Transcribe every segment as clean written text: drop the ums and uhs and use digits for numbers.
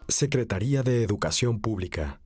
Secretaría de Educación Pública.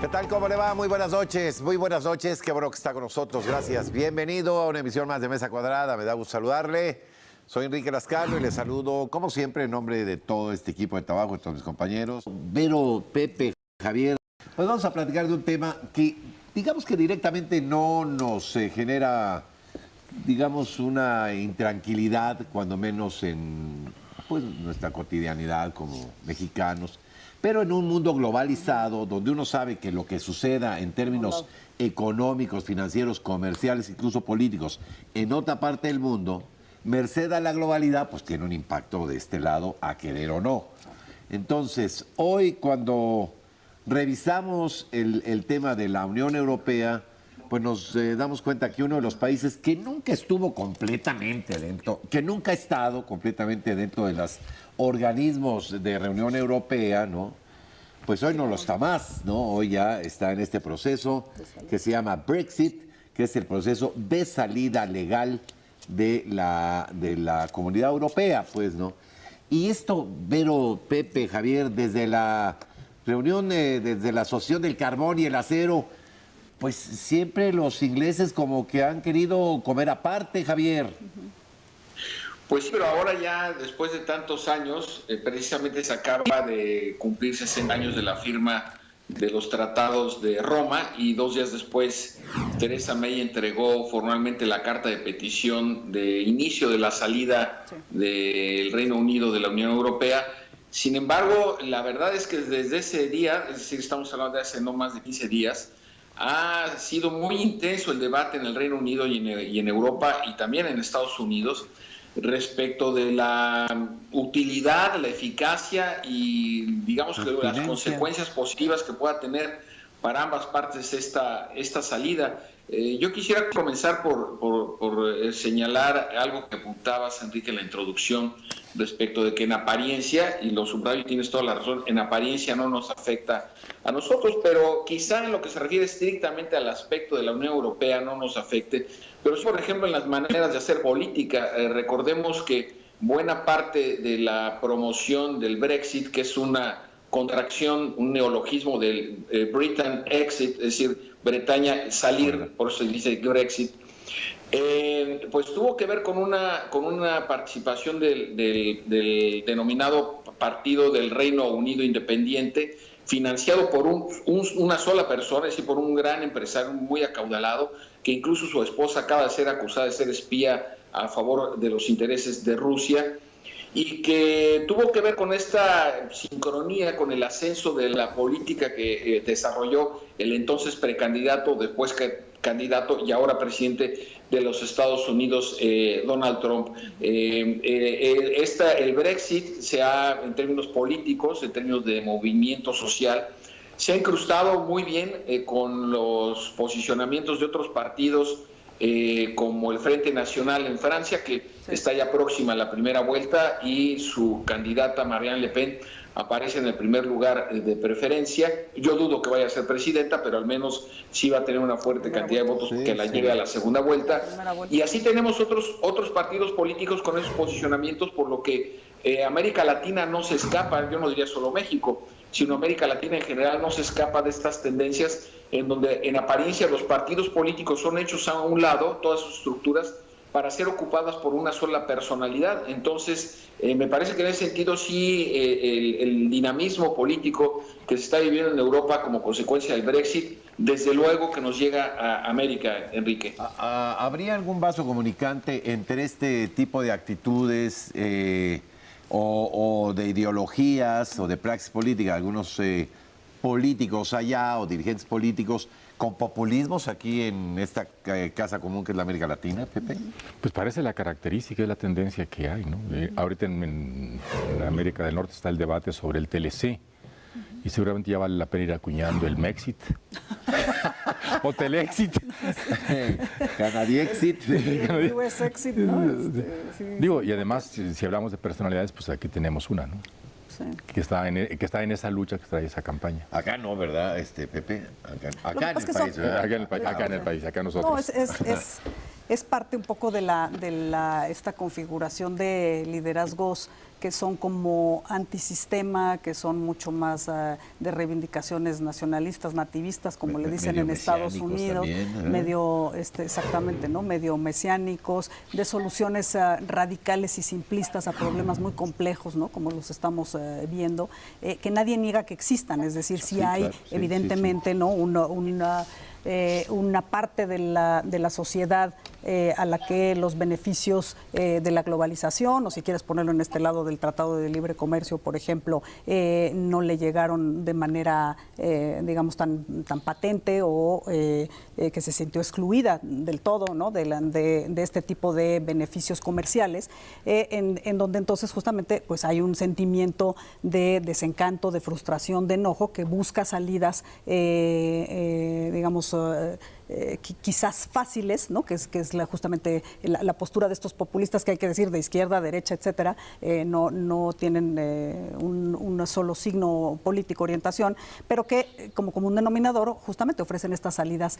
¿Qué tal? ¿Cómo le va? Muy buenas noches. Muy buenas noches. Qué bueno que está con nosotros. Gracias. Bienvenido a una emisión más de Mesa Cuadrada. Me da gusto saludarle. Soy Enrique Lascano y le saludo, como siempre, en nombre de todo este equipo de trabajo, de todos mis compañeros. Vero, Pepe, Javier. Pues vamos a platicar de un tema que, digamos que directamente no nos genera, digamos, una intranquilidad, cuando menos en pues, nuestra cotidianidad como mexicanos. Pero en un mundo globalizado, donde uno sabe que lo que suceda en términos económicos, financieros, comerciales, incluso políticos, en otra parte del mundo, merced a la globalidad, pues tiene un impacto de este lado, a querer o no. Entonces, hoy cuando revisamos el tema de la Unión Europea, pues nos damos cuenta que uno de los países que nunca estuvo completamente dentro, que nunca ha estado completamente dentro de los organismos de Reunión Europea, ¿no? Pues hoy no lo está más, ¿no? Hoy ya está en este proceso que se llama Brexit, que es el proceso de salida legal de la Comunidad Europea, pues, ¿no? Y esto, Vero, Pepe, Javier, desde la reunión, desde la Asociación del Carbón y el Acero, pues siempre los ingleses como que han querido comer aparte, Javier. Pues sí, pero ahora ya, después de tantos años, precisamente se acaba de cumplir 60 años de la firma de los tratados de Roma y 2 días después Theresa May entregó formalmente la carta de petición de inicio de la salida del Reino Unido de la Unión Europea. Sin embargo, la verdad es que desde ese día, es decir, estamos hablando de hace no más de 15 días, ha sido muy intenso el debate en el Reino Unido y en Europa y también en Estados Unidos respecto de la utilidad, la eficacia y, digamos, que las consecuencias positivas que pueda tener para ambas partes esta salida. Yo quisiera comenzar por señalar algo que apuntabas, Enrique, en la introducción, respecto de que en apariencia, y lo subrayo y tienes toda la razón, en apariencia no nos afecta a nosotros, pero quizá en lo que se refiere estrictamente al aspecto de la Unión Europea no nos afecte, pero sí, por ejemplo, en las maneras de hacer política. Recordemos que buena parte de la promoción del Brexit, que es una contracción, un neologismo del Britain Exit, es decir, Bretaña salir, por eso se dice Brexit, pues tuvo que ver con una participación del denominado Partido del Reino Unido Independiente, financiado por una sola persona, es decir, por un gran empresario muy acaudalado, que incluso su esposa acaba de ser acusada de ser espía a favor de los intereses de Rusia, y que tuvo que ver con esta sincronía con el ascenso de la política que desarrolló el entonces precandidato, después candidato y ahora presidente de los Estados Unidos, Donald Trump. El Brexit en términos políticos, en términos de movimiento social, se ha incrustado muy bien con los posicionamientos de otros partidos, como el Frente Nacional en Francia, que está ya próxima a la primera vuelta, y su candidata Marine Le Pen aparece en el primer lugar de preferencia. Yo dudo que vaya a ser presidenta, pero al menos sí va a tener una fuerte cantidad de votos que la lleve a la segunda vuelta. Y así tenemos otros partidos políticos con esos posicionamientos, por lo que América Latina no se escapa, yo no diría solo México, sino América Latina en general no se escapa de estas tendencias en donde en apariencia los partidos políticos son hechos a un lado, todas sus estructuras, para ser ocupadas por una sola personalidad. Entonces, me parece que en ese sentido sí el dinamismo político que se está viviendo en Europa como consecuencia del Brexit, desde luego que nos llega a América, Enrique. ¿Habría algún vaso comunicante entre este tipo de actitudes o de ideologías o de praxis política, algunos políticos allá o dirigentes políticos, con populismos aquí en esta casa común que es la América Latina, Pepe? Pues parece la característica, es la tendencia que hay, ¿no? Ahorita en América del Norte está el debate sobre el TLC y seguramente ya vale la pena ir acuñando el Mexit o Telexit. Canadiexit. US Exit, ¿no? Digo, y además, si hablamos de personalidades, pues aquí tenemos una, ¿no? que está en esa lucha, que trae esa campaña. Acá no, ¿verdad, Pepe? Acá en el país, ¿verdad? Acá nosotros. No, es parte un poco de esta configuración de liderazgos que son como antisistema, que son mucho más de reivindicaciones nacionalistas, nativistas, como le dicen en Estados Unidos, también, medio, exactamente, ¿no? Medio mesiánicos, de soluciones radicales y simplistas a problemas muy complejos, ¿no? Como los estamos viendo, que nadie niega que existan, es decir, sí hay, claro, evidentemente, ¿no? Una parte de la sociedad a la que los beneficios de la globalización, o si quieres ponerlo en este lado del Tratado de Libre Comercio, por ejemplo, no le llegaron de manera, digamos, tan patente o que se sintió excluida del todo, ¿no? de este tipo de beneficios comerciales, en donde entonces justamente pues hay un sentimiento de desencanto, de frustración, de enojo que busca salidas, digamos, quizás fáciles, ¿no? que es justamente la postura de estos populistas, que hay que decir de izquierda, derecha, etcétera, no tienen un solo signo político, orientación, pero que como común denominador justamente ofrecen estas salidas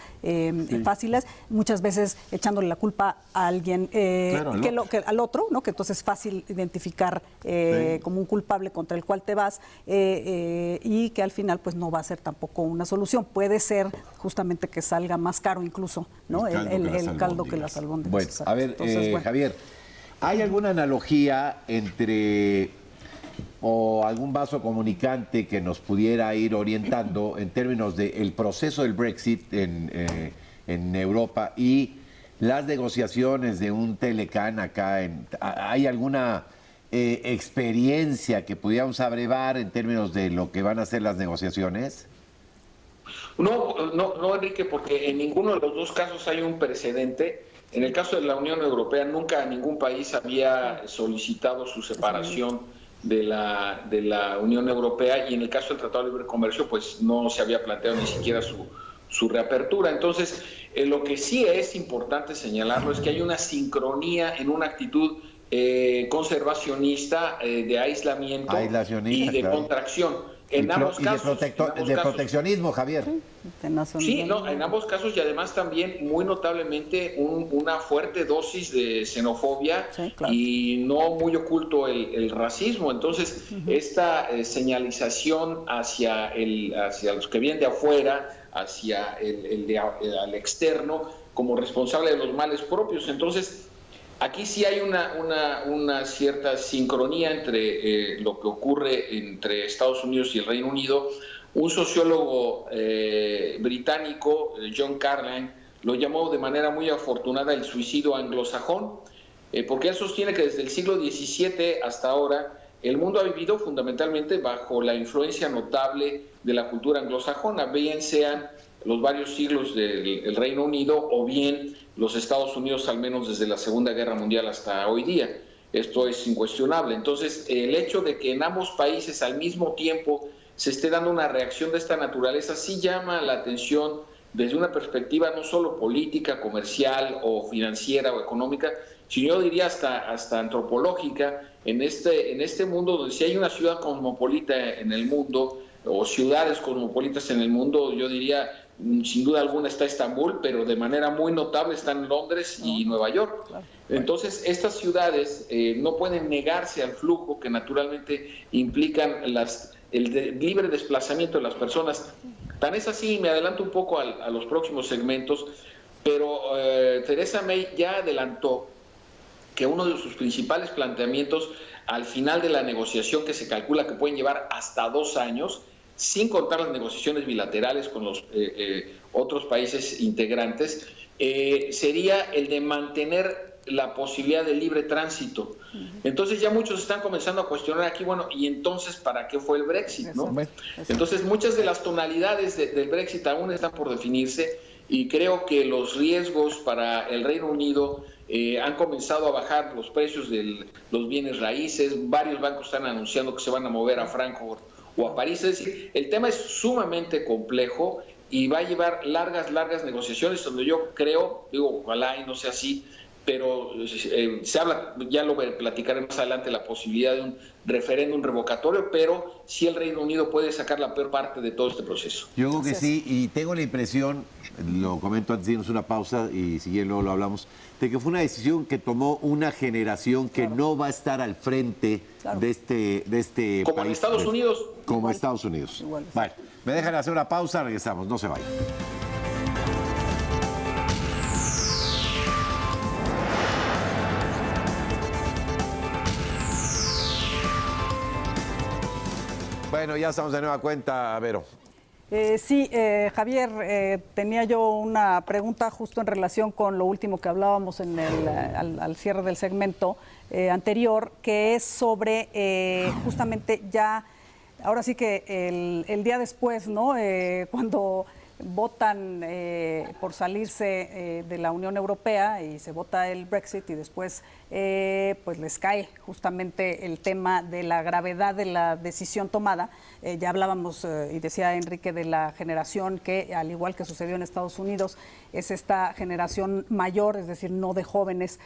fáciles, muchas veces echándole la culpa a alguien, claro, al otro, ¿no? Que entonces es fácil identificar como un culpable contra el cual te vas, y que al final pues no va a ser tampoco una solución. Puede ser justamente que salga más caro incluso, ¿no? El caldo que las albóndigas. Bueno, a ver, entonces, Javier, ¿hay alguna analogía entre o algún vaso comunicante que nos pudiera ir orientando en términos del proceso del Brexit en Europa y las negociaciones de un Telecán acá? ¿Hay alguna experiencia que pudiéramos abrevar en términos de lo que van a ser las negociaciones? No, Enrique, porque en ninguno de los dos casos hay un precedente. En el caso de la Unión Europea, nunca ningún país había solicitado su separación de la Unión Europea, y en el caso del Tratado de Libre Comercio, pues no se había planteado ni siquiera su reapertura. Entonces, lo que sí es importante señalarlo es que hay una sincronía en una actitud conservacionista, de aislamiento y de contracción. En ambos casos, de proteccionismo, Javier. Sí, no, en ambos casos, y además también muy notablemente una fuerte dosis de xenofobia, sí, claro, y no muy oculto el racismo. Entonces, esta señalización hacia los que vienen de afuera, hacia al externo, como responsable de los males propios. Entonces, aquí sí hay una cierta sincronía entre lo que ocurre entre Estados Unidos y el Reino Unido. Un sociólogo británico, John Carlyle, lo llamó de manera muy afortunada el suicidio anglosajón, porque él sostiene que desde el siglo XVII hasta ahora el mundo ha vivido fundamentalmente bajo la influencia notable de la cultura anglosajona, bien sean los varios siglos del Reino Unido o bien los Estados Unidos, al menos desde la Segunda Guerra Mundial hasta hoy día. Esto es incuestionable. Entonces, el hecho de que en ambos países al mismo tiempo se esté dando una reacción de esta naturaleza sí llama la atención desde una perspectiva no solo política, comercial o financiera o económica, sino yo diría hasta antropológica, en este mundo donde si hay una ciudad cosmopolita en el mundo, o ciudades cosmopolitas en el mundo, yo diría, sin duda alguna está Estambul, pero de manera muy notable están Londres y Nueva York. Entonces, estas ciudades no pueden negarse al flujo que naturalmente implican el libre desplazamiento de las personas. Tan es así, me adelanto un poco a los próximos segmentos, pero Theresa May ya adelantó que uno de sus principales planteamientos al final de la negociación, que se calcula que pueden llevar hasta 2 años, sin contar las negociaciones bilaterales con los otros países integrantes, sería el de mantener la posibilidad de libre tránsito. Entonces ya muchos están comenzando a cuestionar aquí, bueno, ¿y entonces para qué fue el Brexit, no? Entonces muchas de las tonalidades del Brexit aún están por definirse, y creo que los riesgos para el Reino Unido han comenzado a bajar los precios de los bienes raíces. Varios bancos están anunciando que se van a mover a Frankfurt o a París. Es decir, el tema es sumamente complejo y va a llevar largas negociaciones, donde yo creo, digo, ojalá y no sea así, pero se habla, ya lo platicaré más adelante, la posibilidad de un referéndum revocatorio, pero sí el Reino Unido puede sacar la peor parte de todo este proceso. Yo creo que sí, y tengo la impresión, lo comento antes de irnos una pausa y si bien luego lo hablamos, de que fue una decisión que tomó una generación que no va a estar al frente de este como país. En Estados Unidos. Como Igual. Estados Unidos. Igual, sí. Bueno, me dejan hacer una pausa, regresamos, no se vayan. Bueno, ya estamos de nueva cuenta, Vero. Sí, Javier, tenía yo una pregunta justo en relación con lo último que hablábamos en al cierre del segmento anterior, que es sobre justamente ya, ahora sí que el día después, ¿no? Cuando votan por salirse de la Unión Europea y se vota el Brexit y después pues les cae justamente el tema de la gravedad de la decisión tomada. Ya hablábamos y decía Enrique de la generación que, al igual que sucedió en Estados Unidos, es esta generación mayor, es decir, no de jóvenes,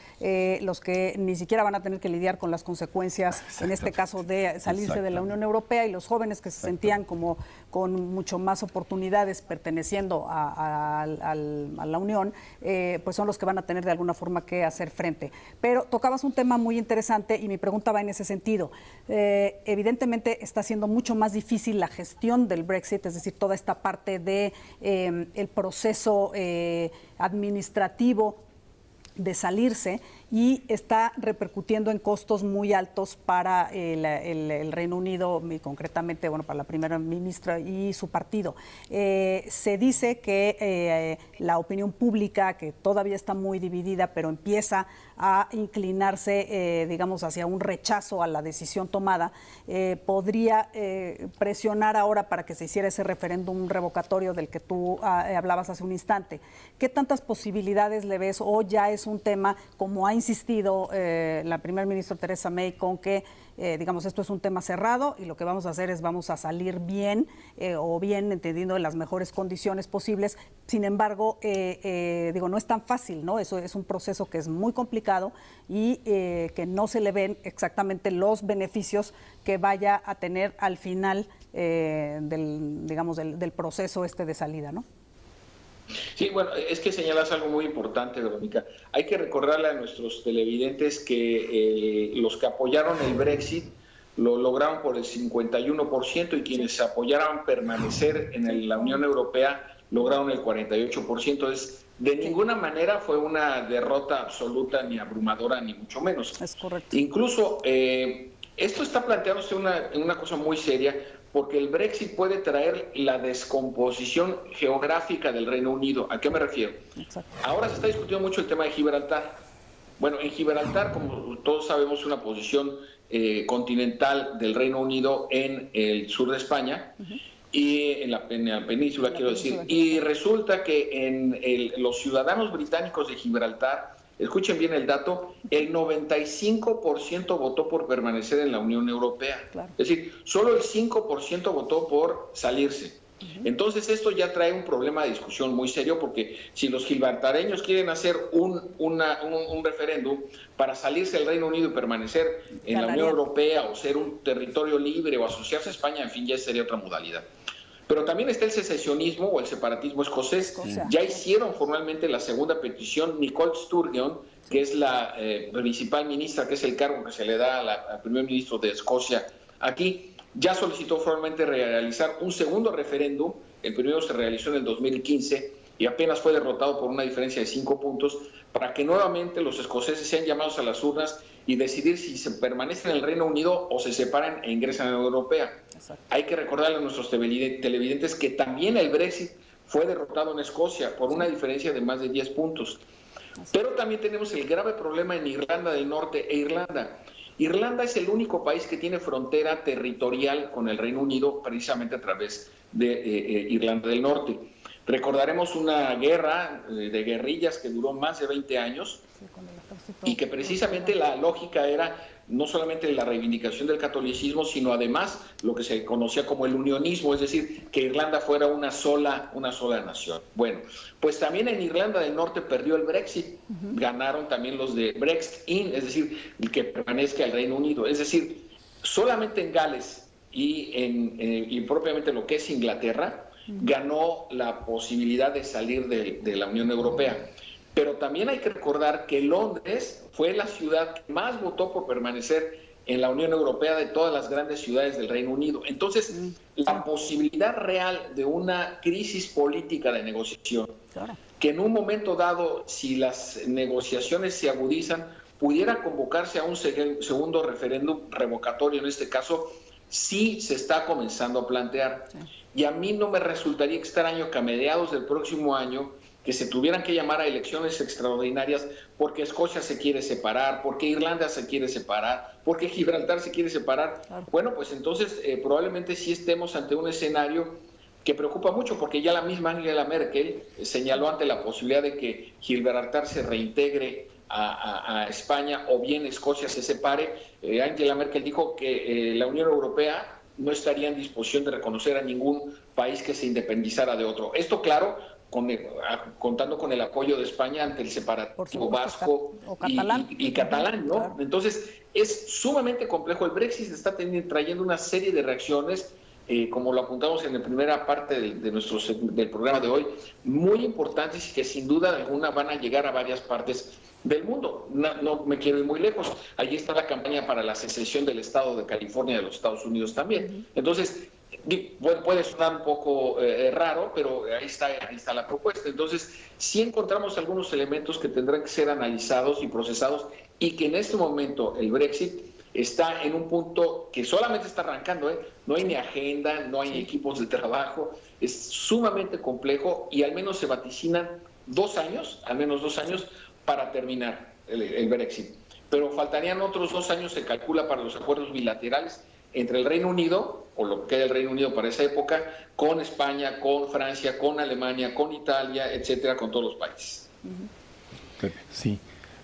los que ni siquiera van a tener que lidiar con las consecuencias, en este caso de salirse de la Unión Europea, y los jóvenes que se sentían como con mucho más oportunidades perteneciendo a la Unión, pues son los que van a tener de alguna forma que hacer frente. Pero tocabas un tema muy interesante y mi pregunta va en ese sentido. Evidentemente está siendo mucho más difícil la gestión del Brexit, es decir, toda esta parte de el proceso administrativo de salirse, y está repercutiendo en costos muy altos para el Reino Unido, y concretamente, bueno, para la primera ministra y su partido. Se dice que la opinión pública, que todavía está muy dividida, pero empieza a inclinarse, digamos, hacia un rechazo a la decisión tomada, podría presionar ahora para que se hiciera ese referéndum revocatorio del que tú hablabas hace un instante. ¿Qué tantas posibilidades le ves, o ya es un tema, como ha insistido la primer ministra Theresa May, con que, digamos, esto es un tema cerrado y lo que vamos a hacer es vamos a salir bien, o bien entendiendo en las mejores condiciones posibles? Sin embargo, digo, no es tan fácil, ¿no? Eso es un proceso que es muy complicado y que no se le ven exactamente los beneficios que vaya a tener al final del proceso de salida, ¿no? Sí, bueno, es que señalas algo muy importante, Verónica. Hay que recordarle a nuestros televidentes que los que apoyaron el Brexit lo lograron por el 51%, y quienes apoyaron permanecer en la Unión Europea lograron el 48%. Entonces, de ninguna manera fue una derrota absoluta, ni abrumadora, ni mucho menos. Es correcto. Incluso, esto está planteándose una cosa muy seria, porque el Brexit puede traer la descomposición geográfica del Reino Unido. ¿A qué me refiero? Exacto. Ahora se está discutiendo mucho el tema de Gibraltar. Bueno, en Gibraltar, como todos sabemos, una posición continental del Reino Unido en el sur de España, y en la península, quiero decir. Y resulta que en los ciudadanos británicos de Gibraltar, escuchen bien el dato, el 95% votó por permanecer en la Unión Europea. Claro. Es decir, solo el 5% votó por salirse. Entonces esto ya trae un problema de discusión muy serio, porque si los gibraltareños quieren hacer un referéndum para salirse del Reino Unido y permanecer en la Unión Europea, o ser un territorio libre, o asociarse a España, en fin, ya sería otra modalidad. Pero también está el secesionismo o el separatismo escocés. Ya hicieron formalmente la segunda petición. Nicole Sturgeon, que es la principal ministra, que es el cargo que se le da al primer ministro de Escocia aquí, ya solicitó formalmente realizar un segundo referéndum. El primero se realizó en el 2015 y apenas fue derrotado por una diferencia de 5 puntos, para que nuevamente los escoceses sean llamados a las urnas y decidir si se permanecen en el Reino Unido o se separan e ingresan a la Unión Europea. Exacto. Hay que recordarle a nuestros televidentes que también el Brexit fue derrotado en Escocia por una diferencia de más de 10 puntos. Pero también tenemos el grave problema en Irlanda del Norte e Irlanda. Irlanda es el único país que tiene frontera territorial con el Reino Unido, precisamente a través de Irlanda del Norte. Recordaremos una guerra de guerrillas que duró más de 20 años y que precisamente la lógica era no solamente la reivindicación del catolicismo, sino además lo que se conocía como el unionismo, es decir, que Irlanda fuera una sola nación. Bueno, pues también en Irlanda del Norte perdió el Brexit, ganaron también los de Brexit-in, es decir, que permanezca el Reino Unido, es decir, solamente en Gales y propiamente lo que es Inglaterra, ganó la posibilidad de salir de la Unión Europea. Pero también hay que recordar que Londres fue la ciudad que más votó por permanecer en la Unión Europea de todas las grandes ciudades del Reino Unido. Entonces, la posibilidad real de una crisis política de negociación, que en un momento dado, si las negociaciones se agudizan, pudiera convocarse a un segundo referéndum revocatorio, en este caso, sí se está comenzando a plantear. Y a mí no me resultaría extraño que a mediados del próximo año que se tuvieran que llamar a elecciones extraordinarias porque Escocia se quiere separar, porque Irlanda se quiere separar, porque Gibraltar se quiere separar. Bueno, pues entonces probablemente sí estemos ante un escenario que preocupa mucho, porque ya la misma Angela Merkel señaló ante la posibilidad de que Gibraltar se reintegre a España o bien Escocia se separe. Angela Merkel dijo que la Unión Europea no estaría en disposición de reconocer a ningún país que se independizara de otro. Esto, claro, contando con el apoyo de España ante el separatismo vasco y catalán, ¿no? Claro. Entonces, es sumamente complejo. El Brexit está trayendo una serie de reacciones, como lo apuntamos en la primera parte del programa de hoy, muy importantes y que sin duda alguna van a llegar a varias partes del mundo. No me quiero ir muy lejos. Allí está la campaña para la secesión del estado de California de los Estados Unidos también. Entonces, puede sonar un poco raro, pero ahí está la propuesta. Entonces, sí encontramos algunos elementos que tendrán que ser analizados y procesados, y que en este momento el Brexit está en un punto que solamente está arrancando, no hay ni agenda, no hay equipos de trabajo, es sumamente complejo y al menos se vaticinan 2 años, al menos 2 años para terminar el Brexit. Pero faltarían otros 2 años, se calcula, para los acuerdos bilaterales entre el Reino Unido, o lo que queda del Reino Unido para esa época, con España, con Francia, con Alemania, con Italia, etcétera, con todos los países. Sí.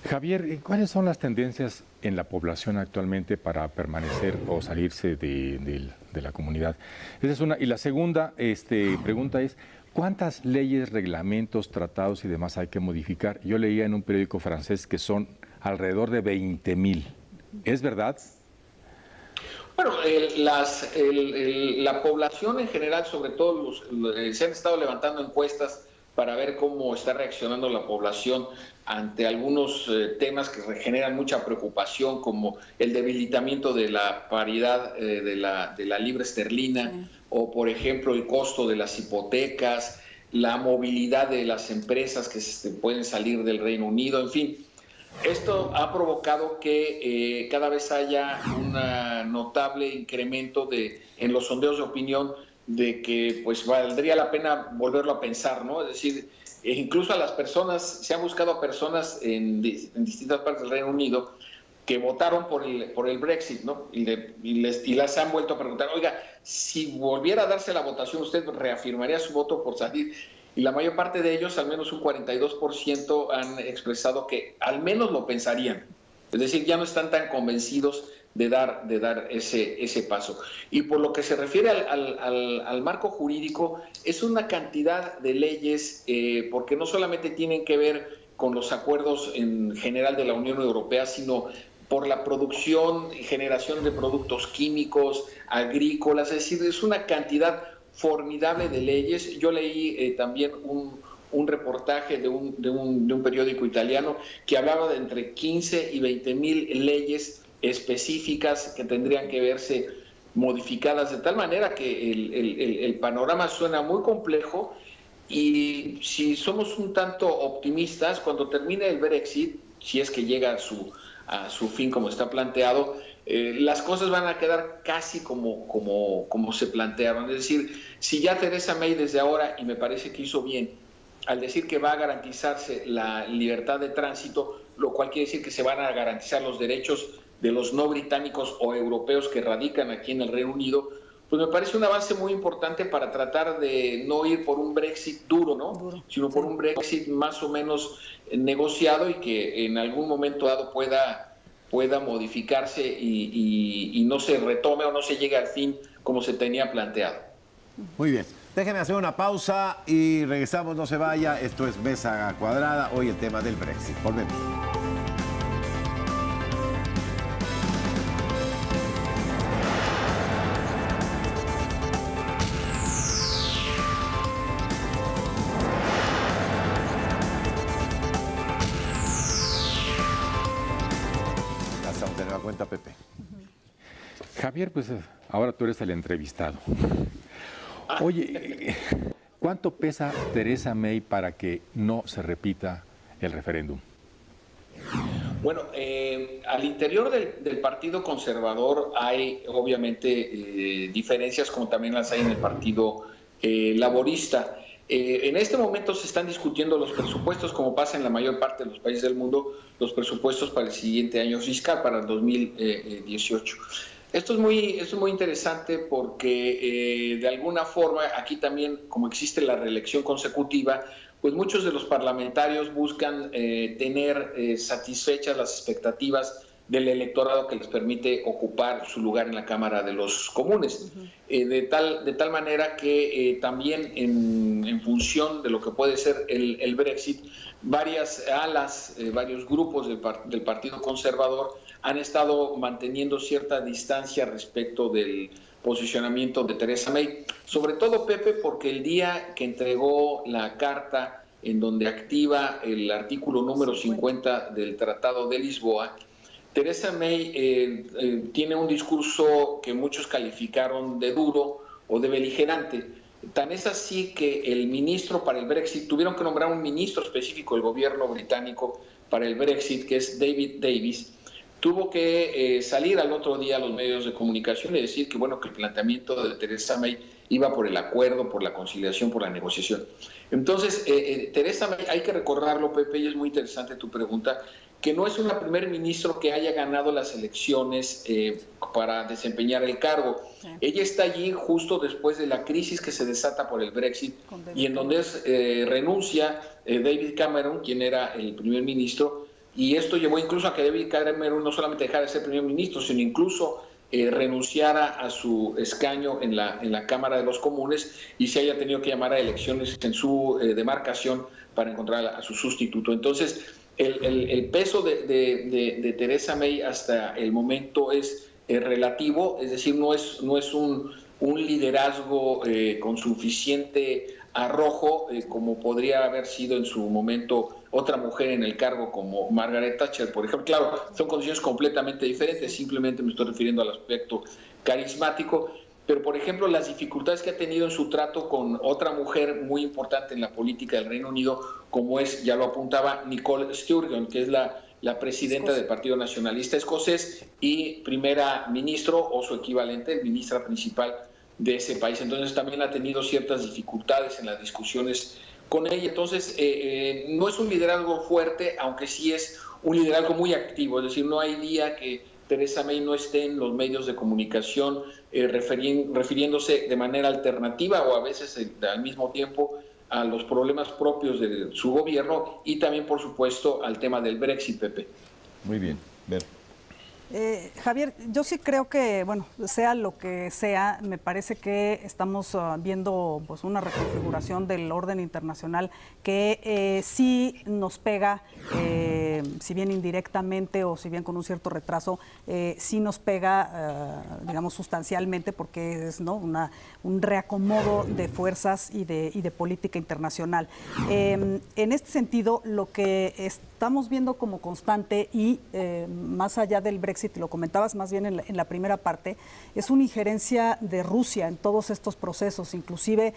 Javier, ¿cuáles son las tendencias en la población actualmente para permanecer o salirse de la comunidad? Esa es una. Y la segunda pregunta es, ¿cuántas leyes, reglamentos, tratados y demás hay que modificar? Yo leía en un periódico francés que son alrededor de 20,000. ¿Es verdad? Bueno, la población en general, sobre todo se han estado levantando encuestas para ver cómo está reaccionando la población ante algunos temas que generan mucha preocupación, como el debilitamiento de la paridad de la libra esterlina, o por ejemplo el costo de las hipotecas, la movilidad de las empresas que pueden salir del Reino Unido, en fin. Esto ha provocado que cada vez haya un notable incremento en los sondeos de opinión, de que pues valdría la pena volverlo a pensar, ¿no? Es decir, incluso a las personas, se han buscado a personas en distintas partes del Reino Unido que votaron por el Brexit, ¿no? Y las han vuelto a preguntar, oiga, si volviera a darse la votación, ¿usted reafirmaría su voto por salir? Y la mayor parte de ellos, al menos un 42%, han expresado que al menos lo pensarían. Es decir, ya no están tan convencidos de dar ese paso. Y por lo que se refiere al marco jurídico, es una cantidad de leyes, porque no solamente tienen que ver con los acuerdos en general de la Unión Europea, sino por la producción y generación de productos químicos, agrícolas, es decir, es una cantidad formidable de leyes. Yo leí también un reportaje de un periódico italiano que hablaba de entre 15 y 20,000 leyes específicas que tendrían que verse modificadas, de tal manera que el panorama suena muy complejo. Y si somos un tanto optimistas, cuando termine el Brexit, si es que llega a su fin como está planteado, las cosas van a quedar casi como se plantearon. Es decir, si ya Theresa May desde ahora, y me parece que hizo bien, al decir que va a garantizarse la libertad de tránsito, lo cual quiere decir que se van a garantizar los derechos de los no británicos o europeos que radican aquí en el Reino Unido, pues me parece un avance muy importante para tratar de no ir por un Brexit duro, ¿no? Sino por un Brexit más o menos negociado y que en algún momento dado pueda modificarse y no se retome o no se llegue al fin como se tenía planteado. Muy bien. Déjenme hacer una pausa y regresamos, no se vaya. Esto es Mesa Cuadrada, hoy el tema del Brexit. Volvemos. Ya estamos de nueva cuenta, Pepe. Javier, pues ahora tú eres el entrevistado. Oye, ¿cuánto pesa Theresa May para que no se repita el referéndum? Bueno, al interior del Partido Conservador hay obviamente diferencias, como también las hay en el Partido Laborista. En este momento se están discutiendo los presupuestos, como pasa en la mayor parte de los países del mundo, los presupuestos para el siguiente año fiscal, para el 2018. Esto es muy interesante porque de alguna forma aquí también, como existe la reelección consecutiva, pues muchos de los parlamentarios buscan tener satisfechas las expectativas del electorado que les permite ocupar su lugar en la Cámara de los Comunes. De tal manera que también en función de lo que puede ser el Brexit, varias alas, varios grupos del Partido Conservador han estado manteniendo cierta distancia respecto del posicionamiento de Theresa May. Sobre todo, Pepe, porque el día que entregó la carta en donde activa el artículo número 50 del Tratado de Lisboa, Theresa May tiene un discurso que muchos calificaron de duro o de beligerante. Tan es así que el ministro para el Brexit, tuvieron que nombrar un ministro específico del gobierno británico para el Brexit, que es David Davis, tuvo que salir al otro día a los medios de comunicación y decir que, bueno, que el planteamiento de Theresa May iba por el acuerdo, por la conciliación, por la negociación. Entonces, Theresa May, hay que recordarlo, Pepe, y es muy interesante tu pregunta, que no es una primer ministro que haya ganado las elecciones para desempeñar el cargo. Sí. Ella está allí justo después de la crisis que se desata por el Brexit y en donde renuncia David Cameron, quien era el primer ministro, y esto llevó incluso a que David Cameron no solamente dejara de ser primer ministro, sino incluso renunciara a su escaño en la Cámara de los Comunes y se haya tenido que llamar a elecciones en su demarcación para encontrar a su sustituto. Entonces, el peso de Theresa May hasta el momento es relativo, es decir, no es un liderazgo con suficiente arrojo como podría haber sido en su momento otra mujer en el cargo como Margaret Thatcher, por ejemplo. Claro, son condiciones completamente diferentes, simplemente me estoy refiriendo al aspecto carismático, pero por ejemplo las dificultades que ha tenido en su trato con otra mujer muy importante en la política del Reino Unido, como es, ya lo apuntaba, Nicola Sturgeon, que es la presidenta del Partido Nacionalista Escocés y primera ministro o su equivalente, ministra principal de ese país. Entonces también ha tenido ciertas dificultades en las discusiones con ella. Entonces no es un liderazgo fuerte, aunque sí es un liderazgo muy activo, es decir, no hay día que Theresa May no esté en los medios de comunicación refiriéndose de manera alternativa o a veces al mismo tiempo a los problemas propios de su gobierno y también, por supuesto, al tema del Brexit, Pepe. Muy bien, Ver. Javier, yo sí creo que, bueno, sea lo que sea, me parece que estamos viendo pues, una reconfiguración del orden internacional que sí nos pega, si bien indirectamente o si bien con un cierto retraso, sí nos pega, digamos, sustancialmente porque es, ¿no?, un reacomodo de fuerzas y de política internacional. En este sentido, lo que estamos viendo como constante y más allá del Brexit, y lo comentabas más bien en la primera parte, es una injerencia de Rusia en todos estos procesos, inclusive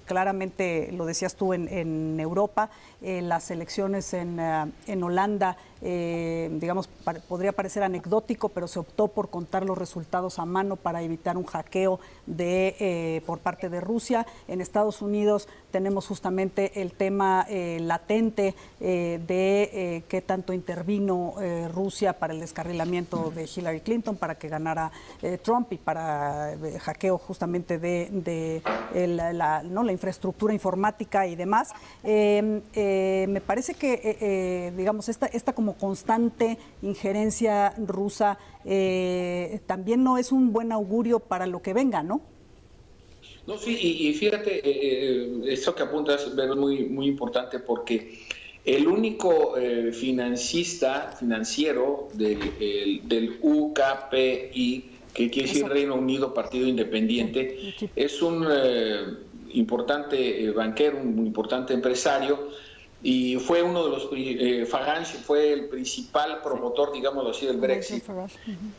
claramente lo decías tú en Europa, las elecciones elecciones en Holanda, digamos, podría parecer anecdótico, pero se optó por contar los resultados a mano para evitar un hackeo por parte de Rusia. En Estados Unidos tenemos justamente el tema latente de qué tanto intervino Rusia para el descarrilamiento de Hillary Clinton, para que ganara Trump, y para hackeo justamente de la infraestructura informática y demás. Me parece que, digamos, esta como constante injerencia rusa también no es un buen augurio para lo que venga, ¿no? No, sí, y fíjate, esto que apuntas es muy, muy importante, porque el único financiero del UKPI, que quiere decir Reino Unido Partido Independiente, es un importante banquero, un importante empresario, y fue uno de los, Farage fue el principal promotor, digámoslo así, del Brexit.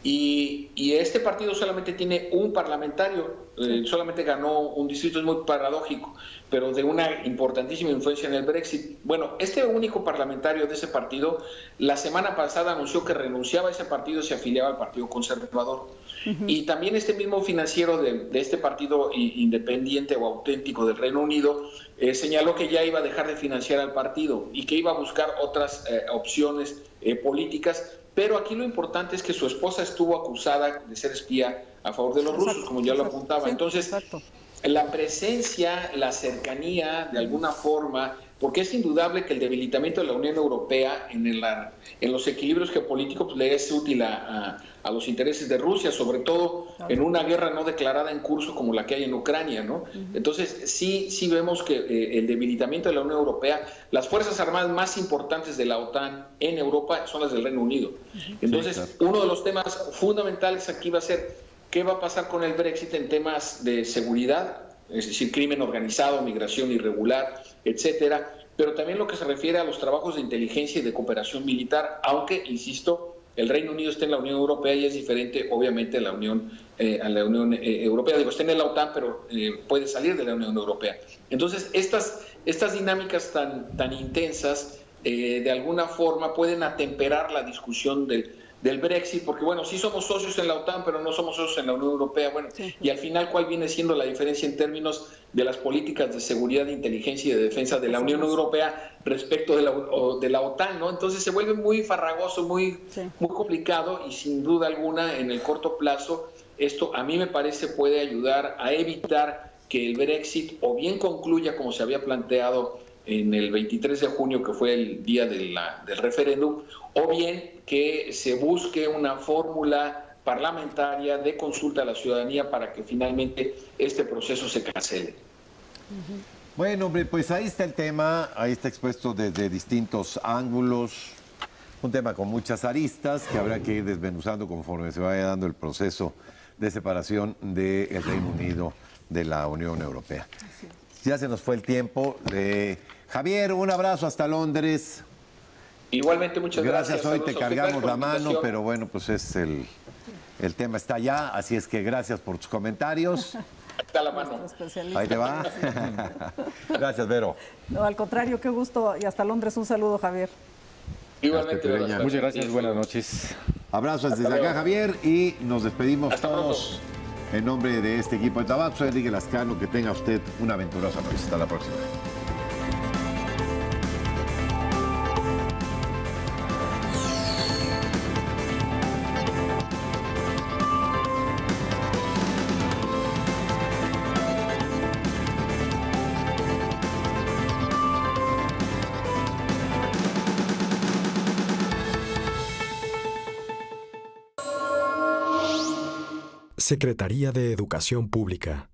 Y este partido solamente tiene un parlamentario, solamente ganó un distrito, es muy paradójico, pero de una importantísima influencia en el Brexit. Bueno, este único parlamentario de ese partido, la semana pasada anunció que renunciaba a ese partido y se afiliaba al Partido Conservador. Y también este mismo financiero de este partido independiente o auténtico del Reino Unido señaló que ya iba a dejar de financiar al partido y que iba a buscar otras opciones políticas. Pero aquí lo importante es que su esposa estuvo acusada de ser espía a favor de los rusos, como ya lo apuntaba. Sí, entonces, la presencia, la cercanía, de alguna forma, porque es indudable que el debilitamiento de la Unión Europea en los equilibrios geopolíticos le es útil a los intereses de Rusia, sobre todo en una guerra no declarada en curso como la que hay en Ucrania, ¿no? Entonces, sí vemos que el debilitamiento de la Unión Europea, las fuerzas armadas más importantes de la OTAN en Europa son las del Reino Unido. Entonces, uno de los temas fundamentales aquí va a ser qué va a pasar con el Brexit en temas de seguridad, es decir, crimen organizado, migración irregular, etcétera, pero también lo que se refiere a los trabajos de inteligencia y de cooperación militar, aunque, insisto, el Reino Unido está en la Unión Europea y es diferente, obviamente, a la Unión Europea. Digo, está en la OTAN, pero puede salir de la Unión Europea. Entonces, estas dinámicas tan intensas, de alguna forma, pueden atemperar la discusión del Brexit, porque bueno, sí somos socios en la OTAN, pero no somos socios en la Unión Europea. Bueno, y al final, ¿cuál viene siendo la diferencia en términos de las políticas de seguridad, de inteligencia y de defensa de la Unión Europea respecto de la OTAN, ¿no? Entonces se vuelve muy farragoso, muy complicado, y sin duda alguna, en el corto plazo, esto a mí me parece puede ayudar a evitar que el Brexit o bien concluya como se había planteado en el 23 de junio, que fue el día del referéndum, o bien que se busque una fórmula parlamentaria de consulta a la ciudadanía para que finalmente este proceso se cancele. Bueno, hombre, pues ahí está el tema, ahí está expuesto desde distintos ángulos, un tema con muchas aristas que habrá que ir desmenuzando conforme se vaya dando el proceso de separación del Reino Unido de la Unión Europea. Ya se nos fue el tiempo. Javier, un abrazo hasta Londres. Igualmente, muchas gracias. Hoy te cargamos la mano, pero bueno, pues el tema está allá, así es que gracias por tus comentarios. Está la mano. Ahí te va. Gracias, Vero. No, al contrario, qué gusto, y hasta Londres un saludo, Javier. Igualmente. Muchas gracias, buenas noches. Abrazos desde acá, Javier, y nos despedimos todos en nombre de este equipo de trabajo. Soy Enrique Lascano, que tenga usted una aventurosa noche. Hasta la próxima. Secretaría de Educación Pública.